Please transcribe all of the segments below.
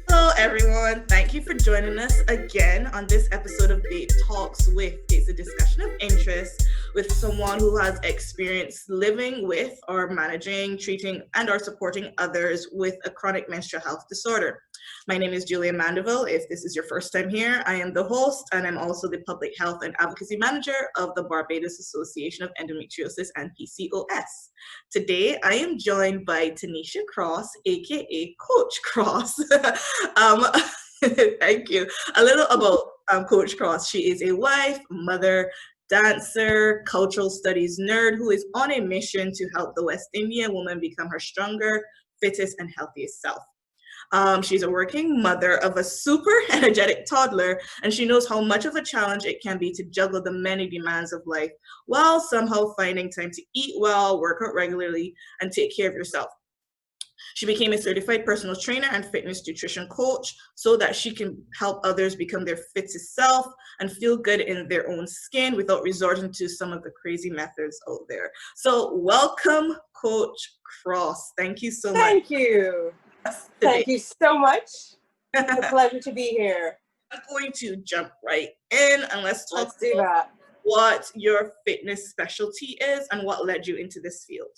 Hello, everyone. Thank you for joining us again on this episode of BAEP Talks with. It's a discussion of interest with someone who has experience living with or managing, treating, and or supporting others with a chronic menstrual health disorder. My name is Julia Mandeville. If this is your first time here, I am the host, and I'm also the Public Health and Advocacy Manager of the Barbados Association of Endometriosis and P.C.O.S. Today, I am joined by Tanisha Cross, aka Coach Cross. um, Thank you. A little about Coach Cross. She is a wife, mother, dancer, cultural studies nerd who is on a mission to help the West Indian woman become her stronger, fittest, and healthiest self. She's a working mother of a super energetic toddler, and she knows how much of a challenge it can be to juggle the many demands of life while somehow finding time to eat well, work out regularly, and take care of yourself. She became a certified personal trainer and fitness nutrition coach so that she can help others become their fittest self and feel good in their own skin without resorting to some of the crazy methods out there. So welcome, Coach Cross. Thank you so much. Thank you. Thank you so much. It's a pleasure to be here. I'm going to jump right in and let's do that. What your fitness specialty is and what led you into this field.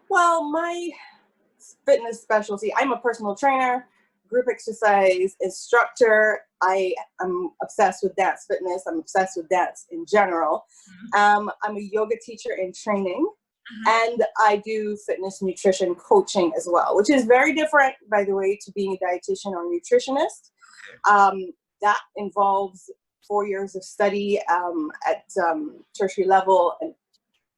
Well, my fitness specialty, I'm a personal trainer, group exercise instructor. I am obsessed with dance fitness. I'm obsessed with dance in general. I'm a yoga teacher in training. And I do fitness nutrition coaching as well, which is very different, by the way, to being a dietitian or nutritionist. That involves 4 years of study at tertiary level. And,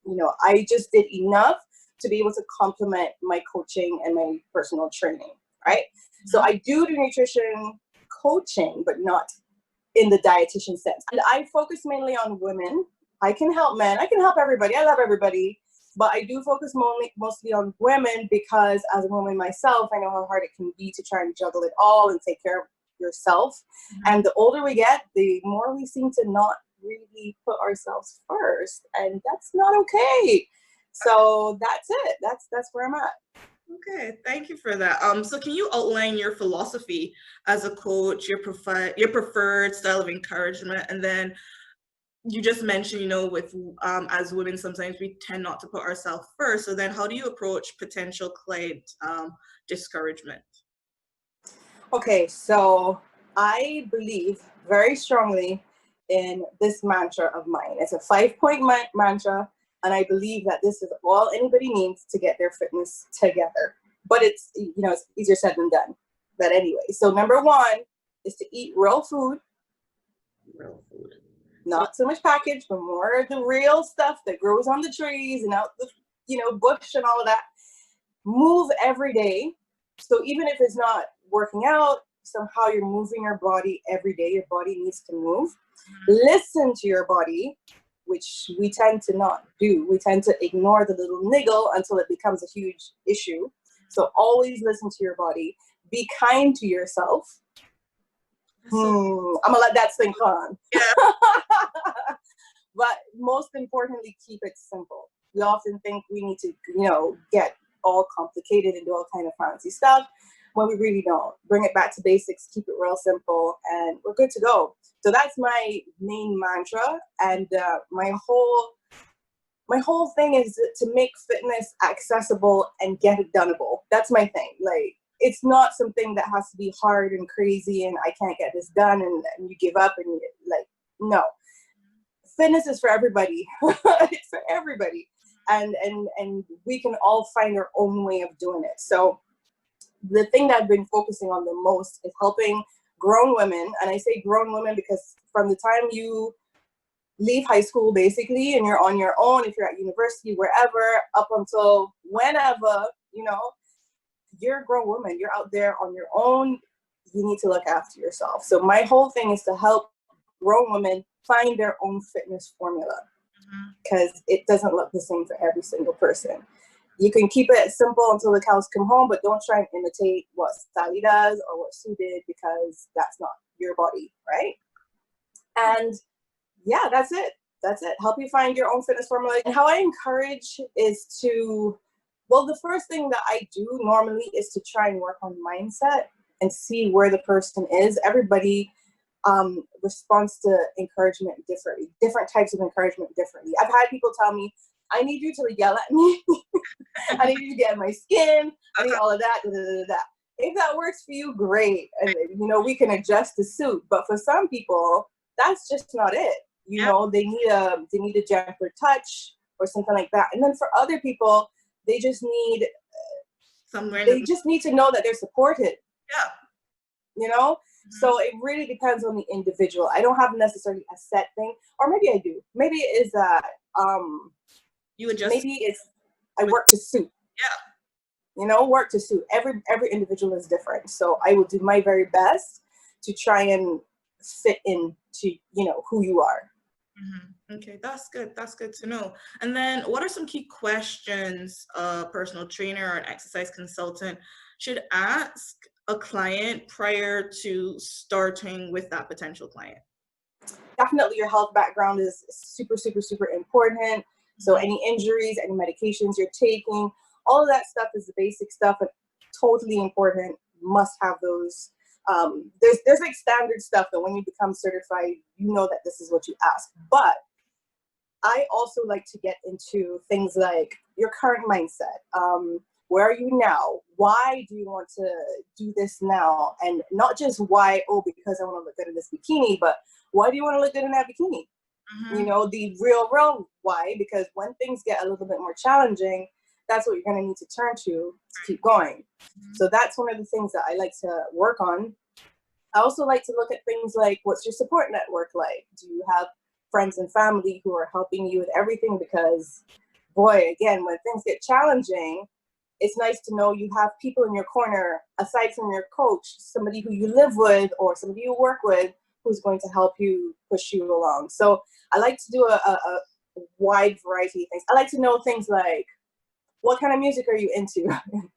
you know, I just did enough to be able to complement my coaching and my personal training, right? So I do nutrition coaching, but not in the dietitian sense. And I focus mainly on women. I can help men. I can help everybody. I love everybody. But I do focus mostly on women because as a woman myself, I know how hard it can be to try and juggle it all and take care of yourself. And the older we get, the more we seem to not really put ourselves first. And that's not okay. So that's it. That's where I'm at. Okay, thank you for that. So can you outline your philosophy as a coach, your preferred style of encouragement, and then you just mentioned, you know, with as women, sometimes we tend not to put ourselves first. So then how do you approach potential client discouragement? Okay, so I believe very strongly in this mantra of mine. It's a 5-point mantra, and I believe that this is all anybody needs to get their fitness together. But it's, you know, it's easier said than done. But anyway, so number 1 is to eat real food. Real food. Not so much packaged, but more of the real stuff that grows on the trees and out the, you know, bush and all of that. Move every day. So even if it's not working out, somehow you're moving your body every day. Your body needs to move. Listen to your body, which we tend to not do. We tend to ignore the little niggle until it becomes a huge issue. So always listen to your body. Be kind to yourself. I'm gonna let that sink on. Yeah. But most importantly, keep it simple. We often think we need to, you know, get all complicated and do all kind of fancy stuff when we really don't. Bring it back to basics, keep it real simple, and we're good to go. So that's my main mantra, and my whole thing is to make fitness accessible and get it doneable. That's my thing. Like, it's not something that has to be hard and crazy and I can't get this done and you give up and like, no. Fitness is for everybody. It's for everybody. And we can all find our own way of doing it. So the thing that I've been focusing on the most is helping grown women. And I say grown women because from the time you leave high school basically and you're on your own, if you're at university, wherever, up until whenever, you know, you're a grown woman, you're out there on your own, you need to look after yourself. So my whole thing is to help grown women find their own fitness formula because it doesn't look the same for every single person. You can keep it simple until the cows come home, but don't try and imitate what Sally does or what Sue did because that's not your body, right? And yeah, that's it. That's it. Help you find your own fitness formula. And how I encourage is to, well, the first thing that I do normally is to try and work on mindset and see where the person is. Everybody responds to encouragement differently, different types of encouragement differently. I've had people tell me, I need you to yell at me. I need you to get in my skin. I need all of that. Da, da, da, da. If that works for you, great. And, you know, we can adjust the suit. But for some people, that's just not it. You know, they need a gentler touch or something like that. And then for other people, they just need to know that they're supported. Yeah. You know? So it really depends on the individual. I don't have necessarily a set thing, or maybe I do. Maybe it is that you adjust. Maybe it's I work to suit. Yeah. You know, work to suit. Every individual is different. So I will do my very best to try and fit into, you know, who you are. Mm-hmm. Okay, that's good. That's good to know. And then what are some key questions a personal trainer or an exercise consultant should ask a client prior to starting with that potential client? Definitely your health background is super, super, super important. So any injuries, any medications you're taking, all of that stuff is the basic stuff and totally important. Must have those. There's like standard stuff that when you become certified, you know that this is what you ask. But I also like to get into things like your current mindset. Where are you now? Why do you want to do this now? And not just why, oh, because I want to look good in this bikini, but why do you want to look good in that bikini? Mm-hmm. You know, the real why, because when things get a little bit more challenging, that's what you're going to need to turn to keep going. Mm-hmm. So that's one of the things that I like to work on. I also like to look at things like, what's your support network like? Do you have friends and family who are helping you with everything? Because, boy, again, when things get challenging, it's nice to know you have people in your corner, aside from your coach, somebody who you live with or somebody you work with who's going to help you push you along. So I like to do a wide variety of things. I like to know things like, what kind of music are you into?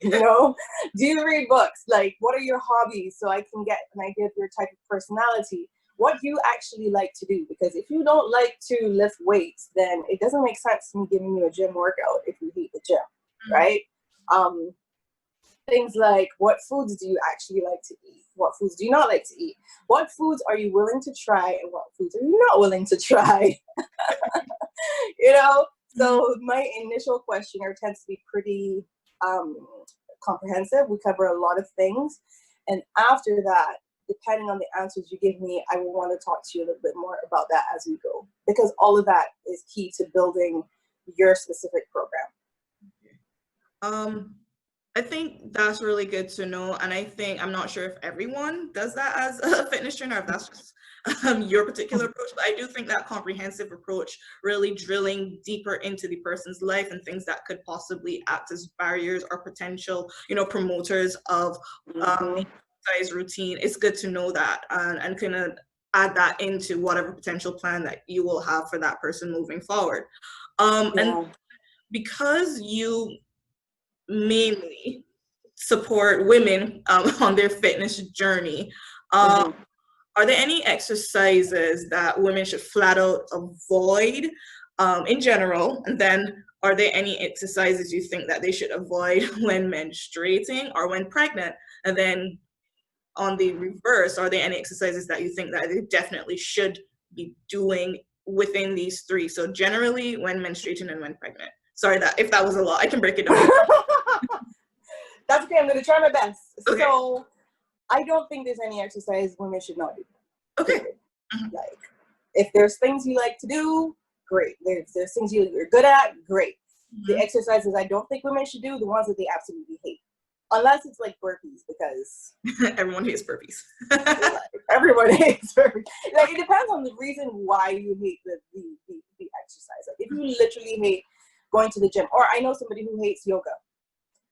You know, do you read books? Like, what are your hobbies? So I can get an idea of your type of personality. What do you actually like to do? Because if you don't like to lift weights, then it doesn't make sense to me giving you a gym workout if you hate the gym, right? Things like, what foods do you actually like to eat? What foods do you not like to eat? What foods are you willing to try and what foods are you not willing to try? You know, so my initial questionnaire tends to be pretty comprehensive. We cover a lot of things. And after that, depending on the answers you give me, I will want to talk to you a little bit more about that as we go, because all of that is key to building your specific program. I think that's really good to know. And I think, I'm not sure if everyone does that as a fitness trainer, if that's just your particular approach, but I do think that comprehensive approach, really drilling deeper into the person's life and things that could possibly act as barriers or potential, you know, promoters of exercise routine, it's good to know that and kind of add that into whatever potential plan that you will have for that person moving forward. And because you mainly support women on their fitness journey, are there any exercises that women should flat out avoid in general? And then are there any exercises you think that they should avoid when menstruating or when pregnant? And then on the reverse, are there any exercises that you think that they definitely should be doing within these three? So generally when menstruating and when pregnant. Sorry that if that was a lot, I can break it down. That's okay, I'm gonna try my best. Okay. So I don't think there's any exercise women should not do. Okay. Like, if there's things you like to do, great. There's things you're good at, great. The exercises I don't think women should do, the ones that they absolutely hate. Unless it's like burpees, because everyone hates burpees. Everyone hates burpees. Like, it depends on the reason why you hate the exercise. Like, if you literally hate going to the gym, or I know somebody who hates yoga,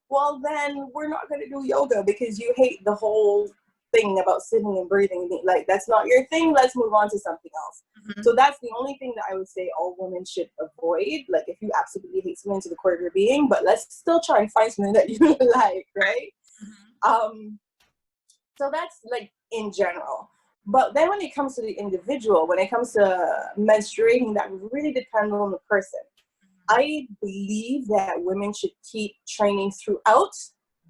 well, then we're not going to do yoga because you hate the whole thing about sitting and breathing. Like, that's not your thing. Let's move on to something else. So that's the only thing that I would say all women should avoid. Like, if you absolutely hate something to the core of your being, but let's still try and find something that you like, right? So that's like in general. But then when it comes to the individual, when it comes to menstruating, that really depends on the person. I believe that women should keep training throughout,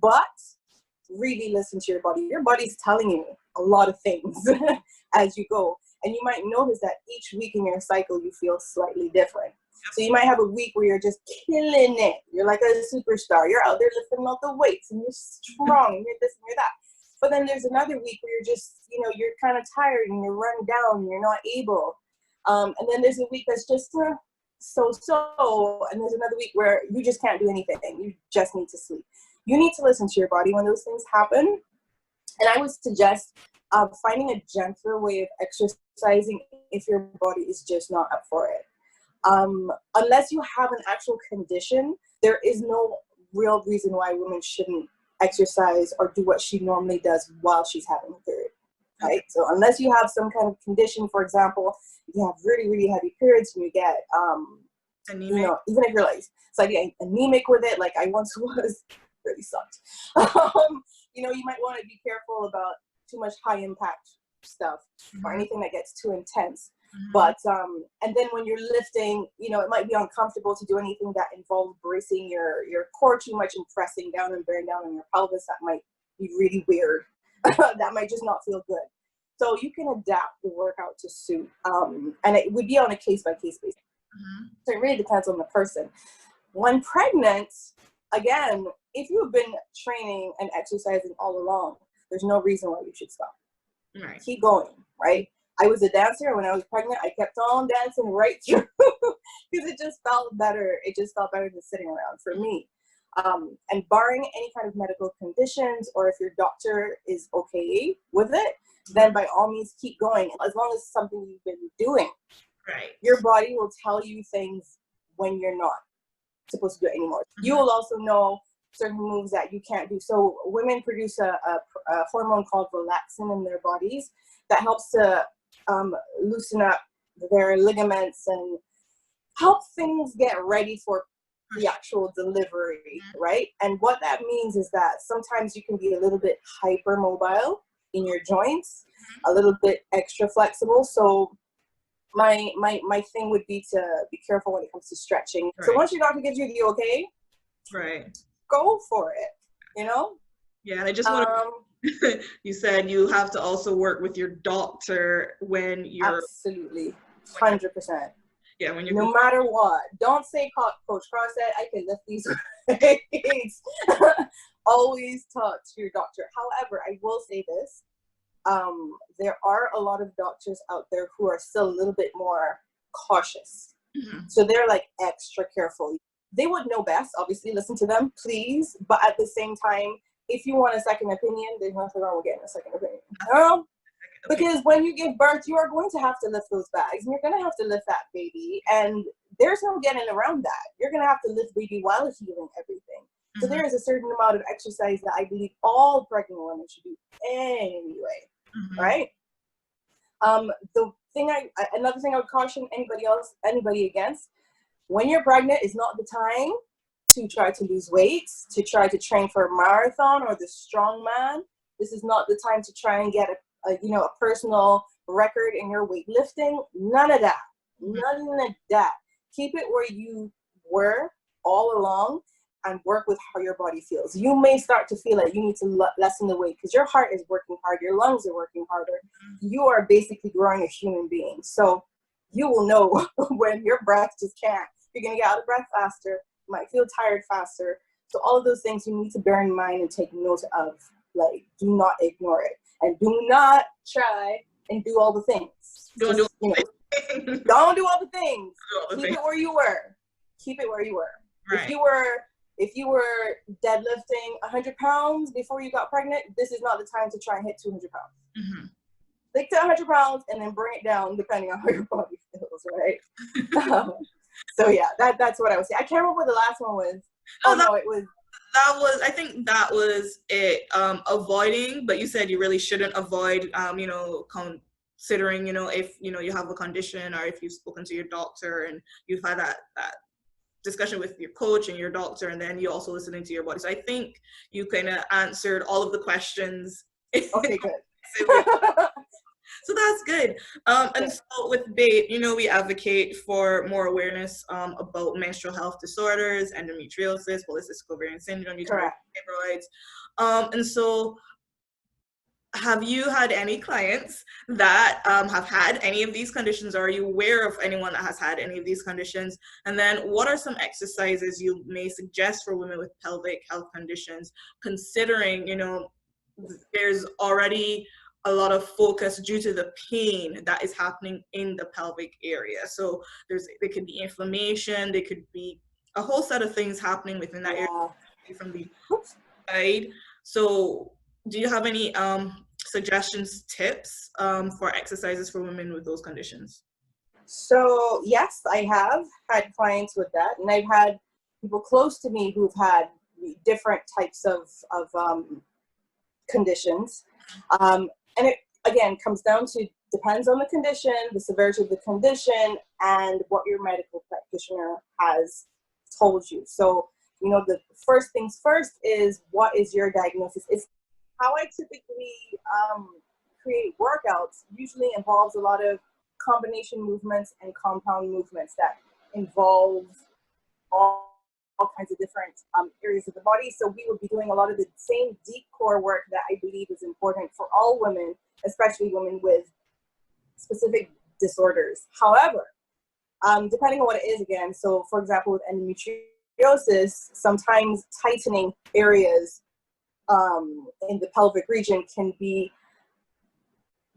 but really listen to your body. Your body's telling you a lot of things as you go. And you might notice that each week in your cycle, you feel slightly different. So you might have a week where you're just killing it. You're like a superstar. You're out there lifting all the weights and you're strong and you're this and you're that. But then there's another week where you're just, you're kind of tired and you're run down and you're not able. And then there's a week that's just so. And there's another week where you just can't do anything. You just need to sleep. You need to listen to your body when those things happen. And I would suggest finding a gentler way of exercising if your body is just not up for it. Unless you have an actual condition, there is no real reason why women shouldn't exercise or do what she normally does while she's having a period, right? So unless you have some kind of condition, for example, you have really, really heavy periods and you get, anemic. Even if you're like slightly anemic with it, like I once was, really sucked. You might want to be careful about too much high impact stuff or anything that gets too intense. But, and then when you're lifting, it might be uncomfortable to do anything that involves bracing your core too much and pressing down and bearing down on your pelvis. That might be really weird. That might just not feel good. So you can adapt the workout to suit. And it would be on a case-by-case basis. So it really depends on the person. When pregnant, again, if you've been training and exercising all along, there's no reason why you should stop. Right. Keep going, right? I was a dancer when I was pregnant. I kept on dancing right through because it just felt better. It just felt better than sitting around for me. And barring any kind of medical conditions, or if your doctor is okay with it, then by all means keep going. As long as it's something you've been doing, right? Your body will tell you things when you're not supposed to do it anymore. You will also know certain moves that you can't do. So women produce a hormone called relaxin in their bodies that helps to loosen up their ligaments and help things get ready for the actual delivery, right? And what that means is that sometimes you can be a little bit hypermobile in your joints, a little bit extra flexible. So my thing would be to be careful when it comes to stretching. Right. So once your doctor gives you the okay, right, go for it, Yeah, and I just want to, you said you have to also work with your doctor when you're. Absolutely, 100%. Yeah, when you're. No matter what. Don't say Coach Cross said I can lift these weights. Always talk to your doctor. However, I will say this. There are a lot of doctors out there who are still a little bit more cautious. So they're like extra careful. They would know best, obviously, listen to them, please. But at the same time, if you want a second opinion, there's nothing wrong with getting a second opinion. Because when you give birth, you are going to have to lift those bags and you're going to have to lift that baby. And there's no getting around that. You're going to have to lift baby while healing everything. So there is a certain amount of exercise that I believe all pregnant women should do anyway. Right? Another thing I would caution anybody against, when you're pregnant is not the time to try to lose weight, to try to train for a marathon or the strong man. This is not the time to try and get a personal record in your weightlifting. None of that. None of that. Keep it where you were all along and work with how your body feels. You may start to feel like you need to lessen the weight because your heart is working hard, your lungs are working harder. You are basically growing a human being. So you will know when your breath just can't. You're going to get out of breath faster. You might feel tired faster. So all of those things you need to bear in mind and take note of. Like, do not ignore it. And do not try and do all the things. Don't do all the things. Keep it where you were. Keep it where you were. Right. If you were deadlifting 100 pounds before you got pregnant, this is not the time to try and hit 200 pounds. Stick to 100 pounds and then bring it down depending on how your body feels, right? So yeah, that's what I would say. I can't remember what the last one was. I think that was it. Avoiding, but you said you really shouldn't avoid, considering, if, you have a condition or if you've spoken to your doctor and you've had that discussion with your coach and your doctor, and then you also listening to your body. So I think you kind of answered all of the questions. Okay, good. So that's good. And so with BAEP, you know, we advocate for more awareness about menstrual health disorders, endometriosis, polycystic ovarian syndrome, uterine Correct. fibroids. And so have you had any clients that have had any of these conditions? Or are you aware of anyone that has had any of these conditions? And then what are some exercises you may suggest for women with pelvic health conditions, considering, you know, there's already a lot of focus due to the pain that is happening in the pelvic area. So there could be inflammation, there could be a whole set of things happening within that area from the side. So do you have any suggestions, tips for exercises for women with those conditions? So yes, I have had clients with that, and I've had people close to me who've had different types of conditions. And it, again, comes down to, depends on the condition, the severity of the condition, and what your medical practitioner has told you. So, you know, the first things first is, what is your diagnosis? It's how I typically create workouts usually involves a lot of combination movements and compound movements that involve all kinds of different areas of the body. So we will be doing a lot of the same deep core work that I believe is important for all women, especially women with specific disorders. However, depending on what it is, again, so for example, with endometriosis, sometimes tightening areas in the pelvic region can be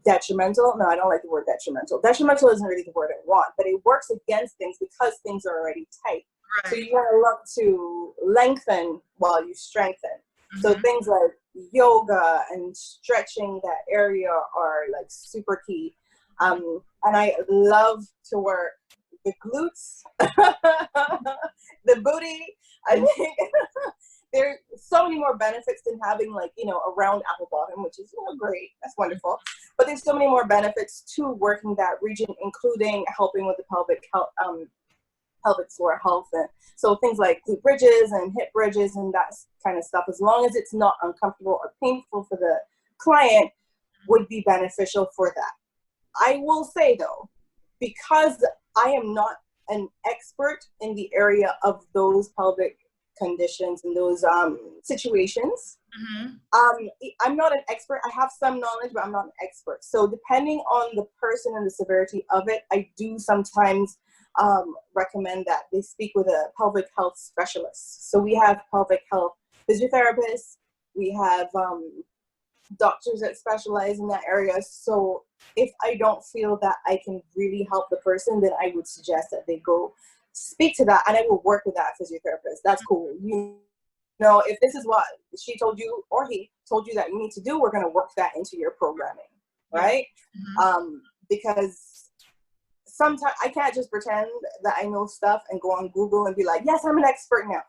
detrimental. No, I don't like the word detrimental. Detrimental isn't really the word I want, but it works against things because things are already tight. Right. So you want to look to lengthen while you strengthen. Mm-hmm. So things like yoga and stretching that area are like super key. And I love to work the glutes, the booty. I think there's so many more benefits than having, like, you know, a round apple bottom, which is, you know, great. That's wonderful. But there's so many more benefits to working that region, including helping with the pelvic health, pelvic floor health. And so things like glute bridges and hip bridges and that kind of stuff, as long as it's not uncomfortable or painful for the client, would be beneficial for that. I will say though, because I am not an expert in the area of those pelvic conditions and those situations, I'm not an expert. I have some knowledge, but I'm not an expert. So depending on the person and the severity of it, I do sometimes recommend that they speak with a pelvic health specialist. So we have pelvic health physiotherapists, we have doctors that specialize in that area. So if I don't feel that I can really help the person, then I would suggest that they go speak to that, and I will work with that physiotherapist. That's cool. You know, if this is what she told you or he told you that you need to do, we're going to work that into your programming, right? Because sometimes I can't just pretend that I know stuff and go on Google and be like, yes, I'm an expert now.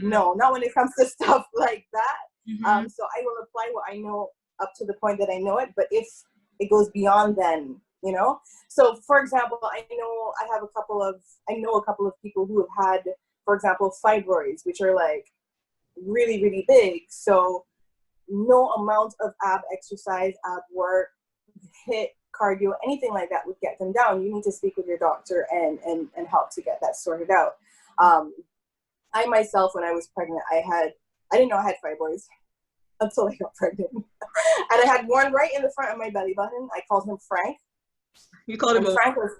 No, not when it comes to stuff like that. So I will apply what I know up to the point that I know it. But if it goes beyond, then, you know. So for example, I know a couple of people who have had, for example, fibroids, which are like really, really big. So no amount of ab exercise, ab work, HIIT, cardio, anything like that would get them down. You need to speak with your doctor and help to get that sorted out. I myself, when I was pregnant, I didn't know I had fibroids until I got pregnant. And I had one right in the front of my belly button. I called him Frank. You called him Frank was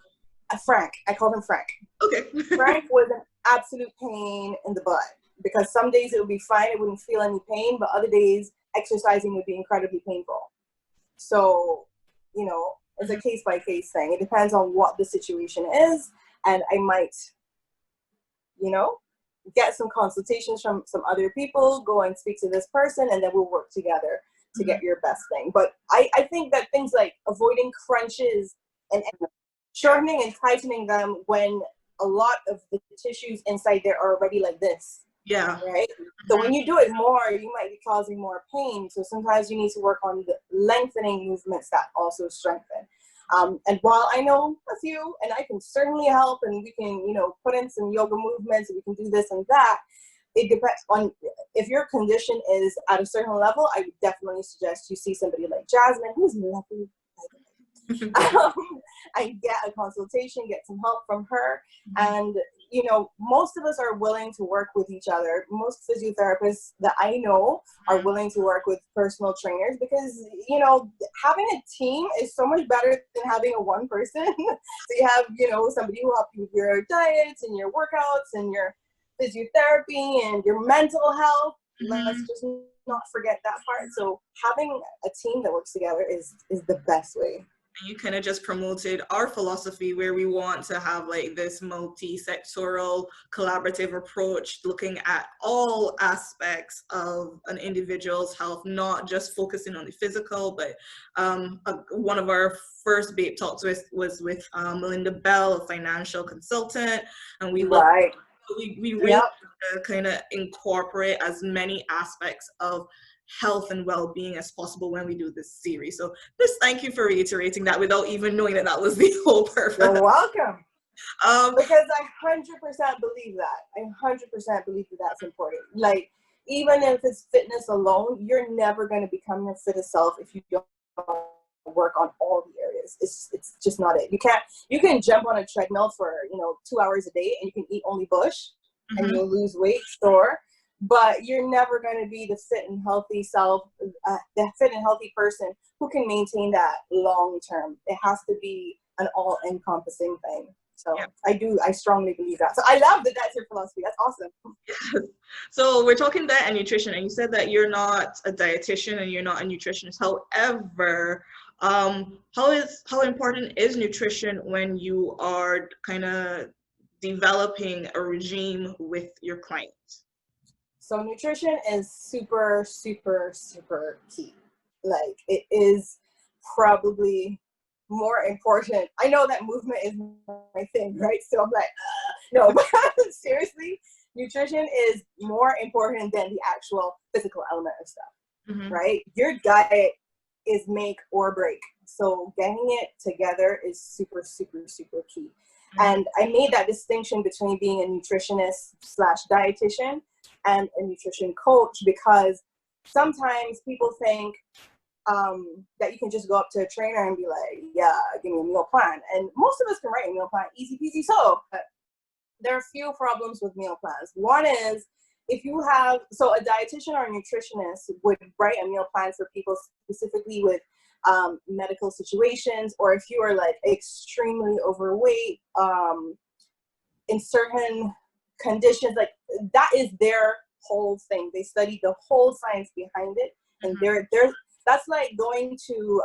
Frank. I called him Frank. Okay. Frank was an absolute pain in the butt, because some days it would be fine, I wouldn't feel any pain, but other days exercising would be incredibly painful. So, you know, it's a case by case thing. It depends on what the situation is, and I might, you know, get some consultations from some other people, go and speak to this person, and then we'll work together to get your best thing. But I think that things like avoiding crunches and shortening and tightening them when a lot of the tissues inside there are already like this. Yeah. Right? So when you do it more, you might be causing more pain. So sometimes you need to work on the lengthening movements that also strengthen. And while I know a few, and I can certainly help, and we can, you know, put in some yoga movements, and we can do this and that, it depends on, if your condition is at a certain level, I would definitely suggest you see somebody like Jasmine, who's lovely, um, and get a consultation, get some help from her. And, you know, most of us are willing to work with each other. Most physiotherapists that I know are willing to work with personal trainers because, you know, having a team is so much better than having a one person. So you have, you know, somebody who helps you with your diets and your workouts and your physiotherapy and your mental health. Let's just not forget that part. So having a team that works together is the best way. And you kind of just promoted our philosophy where we want to have like this multi-sectoral collaborative approach looking at all aspects of an individual's health, not just focusing on the physical, but one of our first BAEP talks was with Melinda Bell, a financial consultant, and we looked we really kind of incorporate as many aspects of health and well-being as possible when we do this series. So just thank you for reiterating that without even knowing that that was the whole purpose. You're welcome. Because I 100% believe that. I 100% believe that that's important. Like, even if it's fitness alone, you're never going to become your fittest self if you don't work on all the areas. It's just not it. You can jump on a treadmill for, you know, 2 hours a day and you can eat only bush and you'll lose weight, sure. But you're never going to be the fit and healthy self, the fit and healthy person who can maintain that long term. It has to be an all encompassing thing. So I strongly believe that. So I love that that's your philosophy. That's awesome. Yes. So we're talking diet and nutrition, and you said that you're not a dietitian and you're not a nutritionist. However, how important is nutrition when you are kind of developing a regime with your clients? So nutrition is super, super, super key. Like, it is probably more important. I know that movement is my thing, right? So I'm like, no, but seriously, nutrition is more important than the actual physical element of stuff, right? Your diet is make or break. So getting it together is super, super, super key. And I made that distinction between being a nutritionist / dietitian and a nutrition coach because sometimes people think that you can just go up to a trainer and be like, yeah, give me a meal plan. And most of us can write a meal plan, easy peasy. So but there are a few problems with meal plans. One is if you have, so a dietitian or a nutritionist would write a meal plan for people specifically with medical situations, or if you are like extremely overweight in certain conditions, like that is their whole thing. They study the whole science behind it, and they're that's like going to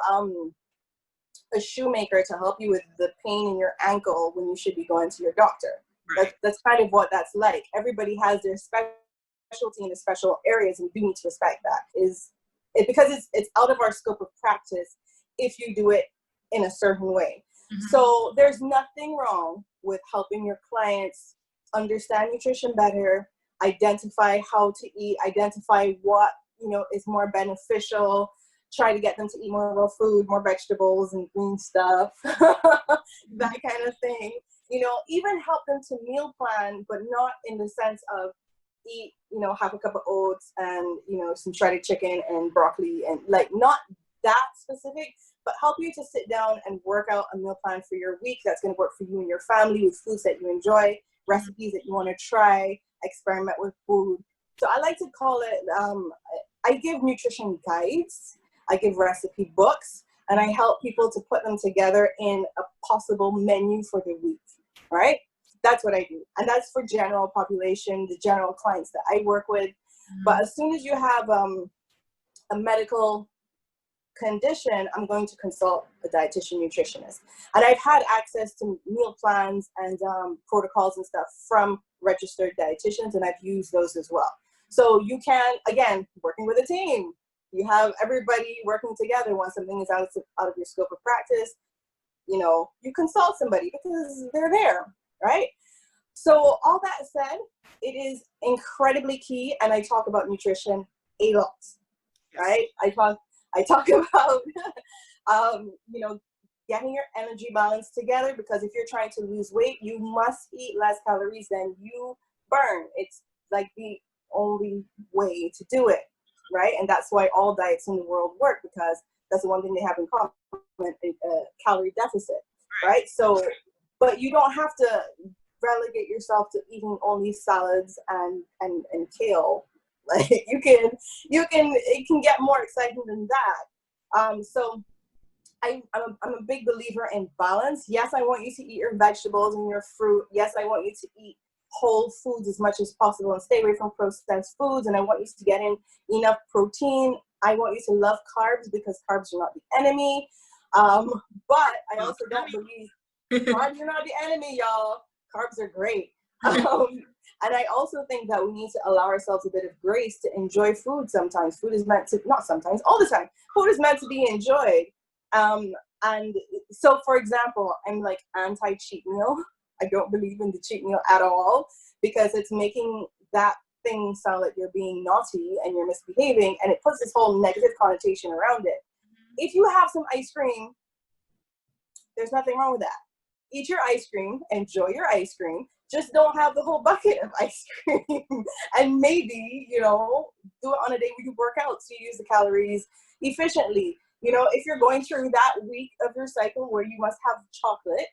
a shoemaker to help you with the pain in your ankle when you should be going to your doctor. Right. That's kind of what that's like. Everybody has their specialty in the special areas, and we do need to respect that. Because it's out of our scope of practice if you do it in a certain way. So there's nothing wrong with helping your clients understand nutrition better, identify how to eat, identify what, you know, is more beneficial, try to get them to eat more raw food, more vegetables and green stuff, that kind of thing. You know, even help them to meal plan, but not in the sense of eat, you know, half a cup of oats and, you know, some shredded chicken and broccoli, and like not that specific, but help you to sit down and work out a meal plan for your week that's going to work for you and your family, with foods that you enjoy, recipes that you want to try, experiment with food. So I like to call it, I give nutrition guides, I give recipe books, and I help people to put them together in a possible menu for the week, right? That's what I do. And that's for general population, the general clients that I work with. But as soon as you have a medical condition, I'm going to consult a dietitian nutritionist. And I've had access to meal plans and protocols and stuff from registered dietitians, and I've used those as well. So you can, again, working with a team, you have everybody working together. When something is out of your scope of practice, you know, you consult somebody because they're there, right? So all that said, it is incredibly key, and I talk about nutrition a lot, right? I talk about, you know, getting your energy balance together, because if you're trying to lose weight, you must eat less calories than you burn. It's like the only way to do it, right? And that's why all diets in the world work, because that's the one thing they have in common. calorie deficit, right? So, but you don't have to relegate yourself to eating only salads and kale. Like it can get more exciting than that. So I'm a big believer in balance. Yes, I want you to eat your vegetables and your fruit. Yes, I want you to eat whole foods as much as possible and stay away from processed foods. And I want you to get in enough protein. I want you to love carbs because carbs are not the enemy. But I also don't believe carbs are not the enemy, y'all. Carbs are great. And I also think that we need to allow ourselves a bit of grace to enjoy food sometimes. Food is meant to, not sometimes, all the time. Food is meant to be enjoyed. And so, for example, I'm like anti-cheat meal. I don't believe in the cheat meal at all because it's making that thing sound like you're being naughty and you're misbehaving, and it puts this whole negative connotation around it. If you have some ice cream, there's nothing wrong with that. Eat your ice cream, enjoy your ice cream, just don't have the whole bucket of ice cream. And maybe, do it on a day where you work out so you use the calories efficiently. If you're going through that week of your cycle where you must have chocolate,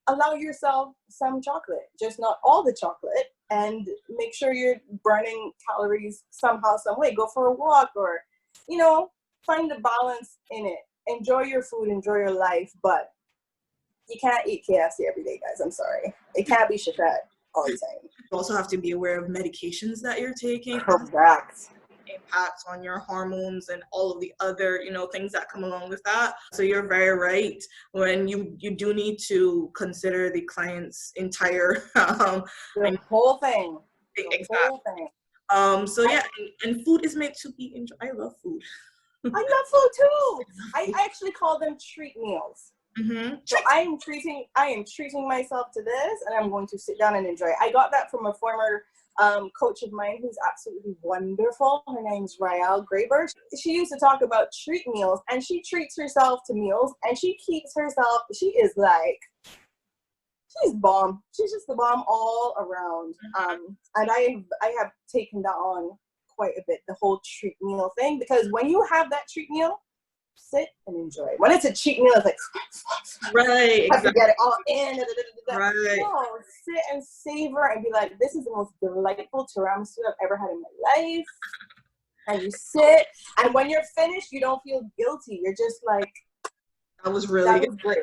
allow yourself some chocolate, just not all the chocolate, and make sure you're burning calories somehow, some way. Go for a walk or, find the balance in it. Enjoy your food, enjoy your life, but you can't eat KFC every day, guys. I'm sorry. It can't be Chefette all the time. You also have to be aware of medications that you're taking. Correct. Impacts on your hormones and all of the other things that come along with that. So you're very right when you do need to consider the client's entire the whole thing. Exactly. Whole thing. So yeah, and food is meant to be enjoyed. I love food. I love food too. I actually call them treat meals. Mm-hmm. So I am treating myself to this, and I'm going to sit down and enjoy it. I got that from a former coach of mine who's absolutely wonderful. Her name's Rael Graber. She used to talk about treat meals, and she treats herself to meals, and she keeps herself, she's bomb. She's just the bomb all around. And I have taken that on quite a bit, the whole treat meal thing, because when you have that treat meal, sit and enjoy. When it's a cheat meal, it's like, right, have to get it all in. Right. No, sit and savor and be like, this is the most delightful tiramisu I've ever had in my life. And you sit, and when you're finished, you don't feel guilty. You're just like, that was really great.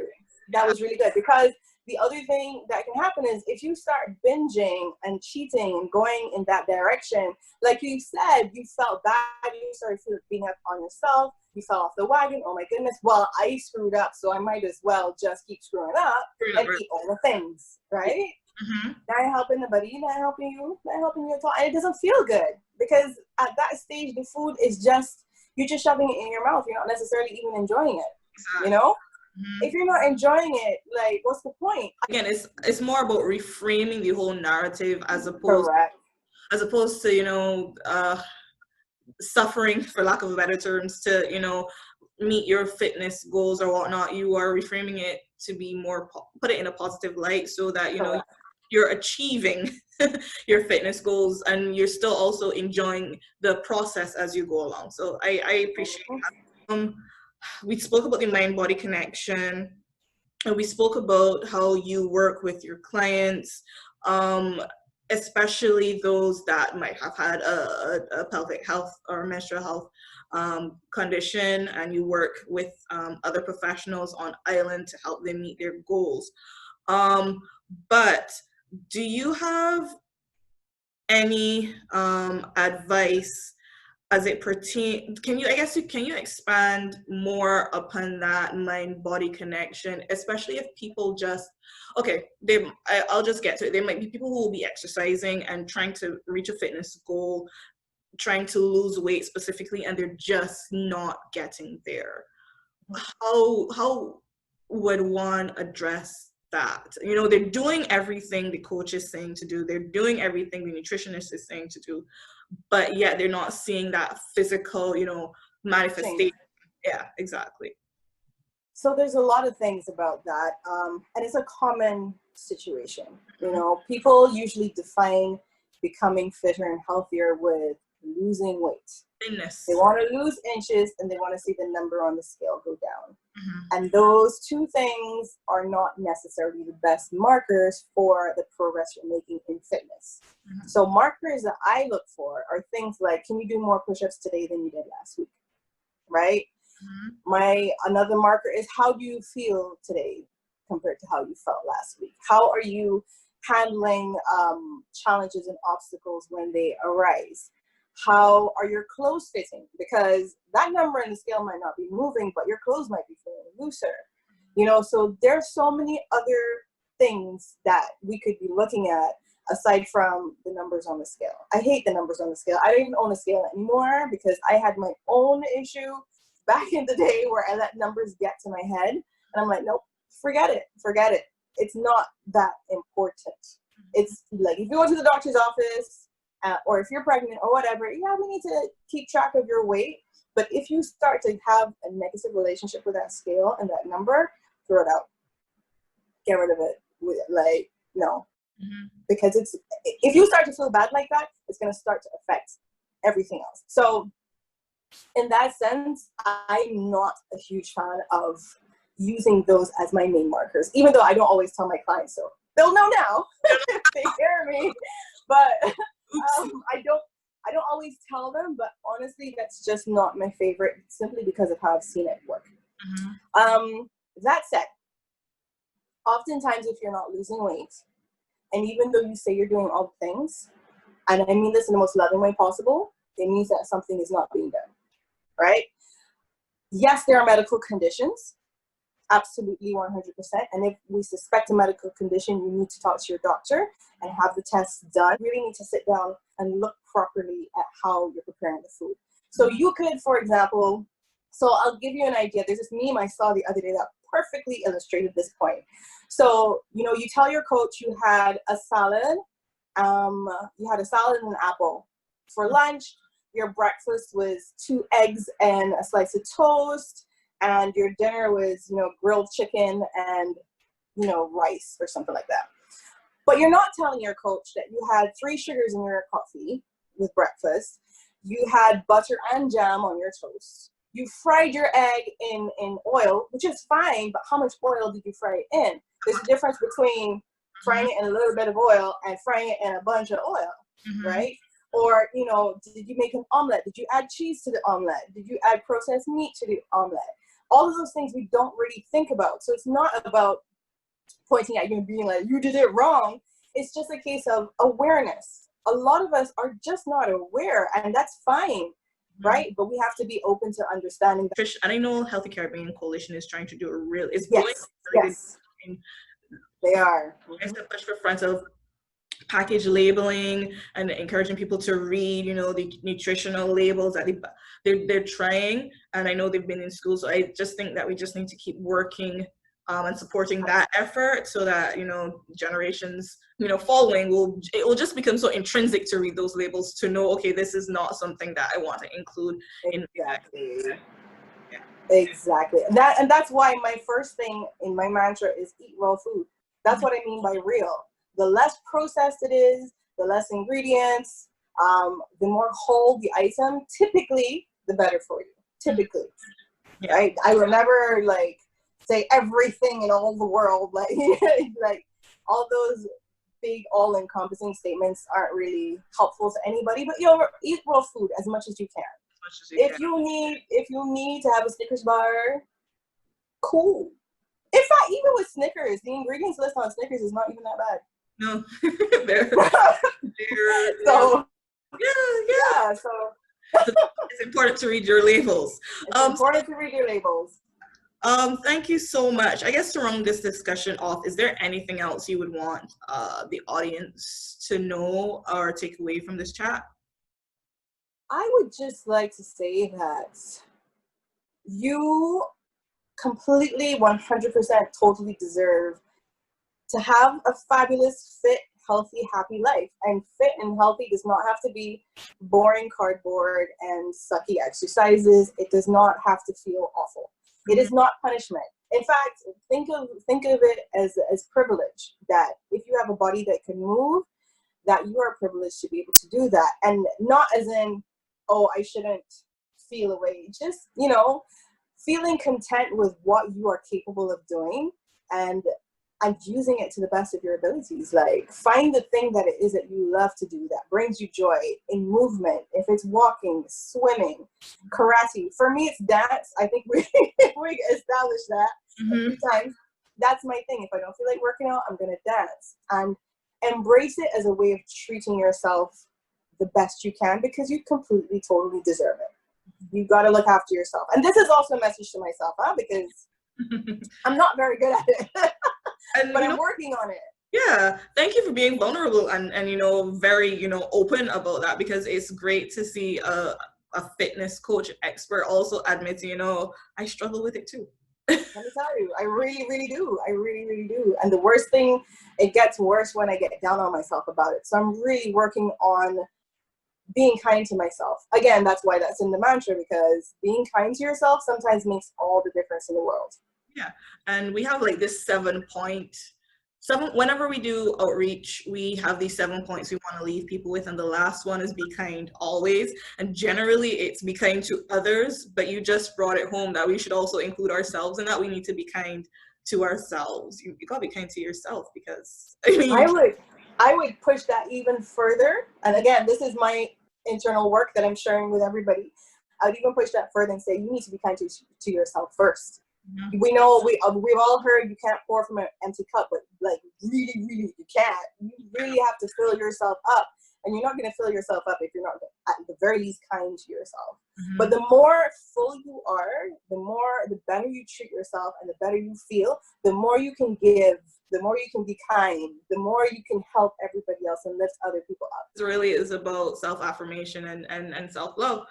That was really good. Because the other thing that can happen is if you start binging and cheating and going in that direction, like you said, you felt bad, you started being up on yourself, you fell off the wagon, oh my goodness, well, I screwed up, so I might as well just keep screwing up and eat all the things, right? Mm-hmm. Not helping nobody, not helping you at all. And it doesn't feel good because at that stage, the food is just, you're just shoving it in your mouth. You're not necessarily even enjoying it, Exactly. Mm-hmm. If you're not enjoying it, like, what's the point? Again, it's more about reframing the whole narrative as opposed to suffering, for lack of better terms, to meet your fitness goals or whatnot. You are reframing it to be more put it in a positive light so that you're achieving your fitness goals and you're still also enjoying the process as you go along. So I appreciate that. We spoke about the mind-body connection, and we spoke about how you work with your clients, especially those that might have had a pelvic health or menstrual health condition, and you work with other professionals on island to help them meet their goals. But do you have any advice as it pertains? Can you expand more upon that mind-body connection, especially if people I'll just get to it. There might be people who will be exercising and trying to reach a fitness goal, trying to lose weight specifically, and they're just not getting there. How would one address that? They're doing everything the coach is saying to do. They're doing everything the nutritionist is saying to do, but yet they're not seeing that physical, manifestation. Yeah, exactly. So there's a lot of things about that. And it's a common situation. People usually define becoming fitter and healthier with losing weight. Thinness. They want to lose inches and they want to see the number on the scale go down. Mm-hmm. And those two things are not necessarily the best markers for the progress you're making in fitness. Mm-hmm. So markers that I look for are things like, can you do more push-ups today than you did last week? Right? Mm-hmm. Another marker is, how do you feel today compared to how you felt last week? How are you handling challenges and obstacles when they arise? How are your clothes fitting? Because that number in the scale might not be moving, but your clothes might be feeling looser. You know, so there's so many other things that we could be looking at aside from the numbers on the scale. I hate the numbers on the scale. I don't even own a scale anymore because I had my own issue back in the day where I let numbers get to my head. And I'm like, nope, forget it. It's not that important. It's like, if you go to the doctor's office, or if you're pregnant or whatever, yeah, we need to keep track of your weight. But if you start to have a negative relationship with that scale and that number, throw it out. Get rid of it. Like, no. Mm-hmm. Because if you start to feel bad like that, it's going to start to affect everything else. So in that sense, I'm not a huge fan of using those as my main markers, even though I don't always tell my clients so. They'll know now if they hear me. But I don't always tell them, but honestly, that's just not my favorite, simply because of how I've seen it work. Mm-hmm. That said, oftentimes if you're not losing weight, and even though you say you're doing all the things, and I mean this in the most loving way possible, it means that something is not being done, right? Yes, there are medical conditions. Absolutely, 100%. And if we suspect a medical condition, you need to talk to your doctor and have the tests done. You really need to sit down and look properly at how you're preparing the food. So you could, for example, so I'll give you an idea. There's this meme I saw the other day that perfectly illustrated this point. So, you know, you tell your coach you had a salad, and an apple. For lunch, your breakfast was 2 eggs and a slice of toast. And your dinner was, you know, grilled chicken and, you know, rice or something like that. But you're not telling your coach that you had 3 sugars in your coffee with breakfast. You had butter and jam on your toast. You fried your egg in oil, which is fine, but how much oil did you fry it in? There's a difference between frying it in a little bit of oil and frying it in a bunch of oil, right? Or, you know, did you make an omelet? Did you add cheese to the omelet? Did you add processed meat to the omelet? All of those things we don't really think about. So it's not about pointing at you and being like, you did it wrong. It's just a case of awareness. A lot of us are just not aware, and that's fine, right? But we have to be open to understanding that. And I know Healthy Caribbean Coalition is trying to do it's yes, doing yes, they are. It's a push for front of package labeling and encouraging people to read, you know, the nutritional labels that they're trying. And I know they've been in school, so I just think that we just need to keep working and supporting that effort, so that, you know, generations, you know, following it will just become so intrinsic to read those labels, to know, okay, this is not something that I want to include in Exactly. And that's why my first thing in my mantra is eat raw food. That's what I mean by real. The less processed it is, the less ingredients, the more whole the item, typically the better for you. Typically, right? I would never like say everything in all the world, like like all those big all-encompassing statements aren't really helpful to anybody. But, you know, eat raw food as much as you can. If you need to have a Snickers bar, cool. In fact, even with Snickers, the ingredients list on Snickers is not even that bad. No. So it's important to read your labels. It's important to read your labels. Thank you so much. I guess to round this discussion off, is there anything else you would want the audience to know or take away from this chat? I would just like to say that you completely 100% totally deserve to have a fabulous, fit, healthy, happy life. And fit and healthy does not have to be boring cardboard and sucky exercises. It does not have to feel awful. It is not punishment. In fact, think of it as privilege, that if you have a body that can move, that you are privileged to be able to do that. And not as in oh, I shouldn't feel away. Just, feeling content with what you are capable of doing and using it to the best of your abilities. Like, find the thing that it is that you love to do that brings you joy in movement. If it's walking, swimming, karate. For me, it's dance. I think we established that a few times. That's my thing. If I don't feel like working out, I'm going to dance. And embrace it as a way of treating yourself the best you can, because you completely, totally deserve it. You got to look after yourself. And this is also a message to myself, because I'm not very good at it, but I'm working on it. Yeah, thank you for being vulnerable and very open about that, because it's great to see a fitness coach expert also admit, I struggle with it too. Let me tell you, I really, really do. I really, really do. And the worst thing, it gets worse when I get down on myself about it. So I'm really working on being kind to myself. Again, that's why that's in the mantra, because being kind to yourself sometimes makes all the difference in the world. Yeah. And we have like this 7 whenever we do outreach, we have these 7 points we want to leave people with. And the last one is be kind always. And generally it's be kind to others, but you just brought it home that we should also include ourselves in that. We need to be kind to ourselves. You gotta be kind to yourself, because I would push that even further. And again, this is my internal work that I'm sharing with everybody. I would even push that further and say you need to be kind to yourself first. Mm-hmm. We know we've all heard you can't pour from an empty cup, but like really, really, you can't. You really have to fill yourself up, and you're not going to fill yourself up if you're not at the very least kind to yourself. Mm-hmm. But the more full you are, the better you treat yourself, and the better you feel. The more you can give, the more you can be kind, the more you can help everybody else and lift other people up. It really is about self-affirmation and self-love.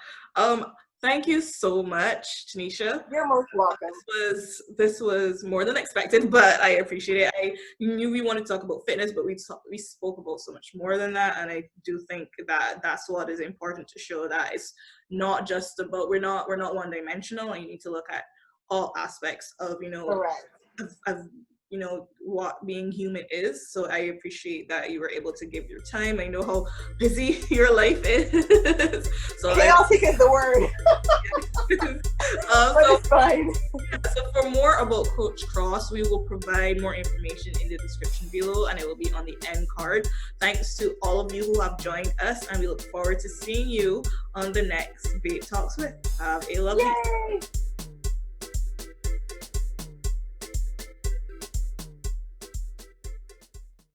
Thank you so much, Tanisha. You're most welcome. This was more than expected, but I appreciate it. I knew we wanted to talk about fitness, but we spoke about so much more than that. And I do think that that's what is important to show, that it's not just about, we're not one-dimensional, and you need to look at all aspects of, of what being human is. So I appreciate that you were able to give your time. I know how busy your life is. So chaotic is the word. But it's fine. So for more about Coach Cross, we will provide more information in the description below, and it will be on the end card. Thanks to all of you who have joined us, and we look forward to seeing you on the next BAEP Talks with. Have a lovely day.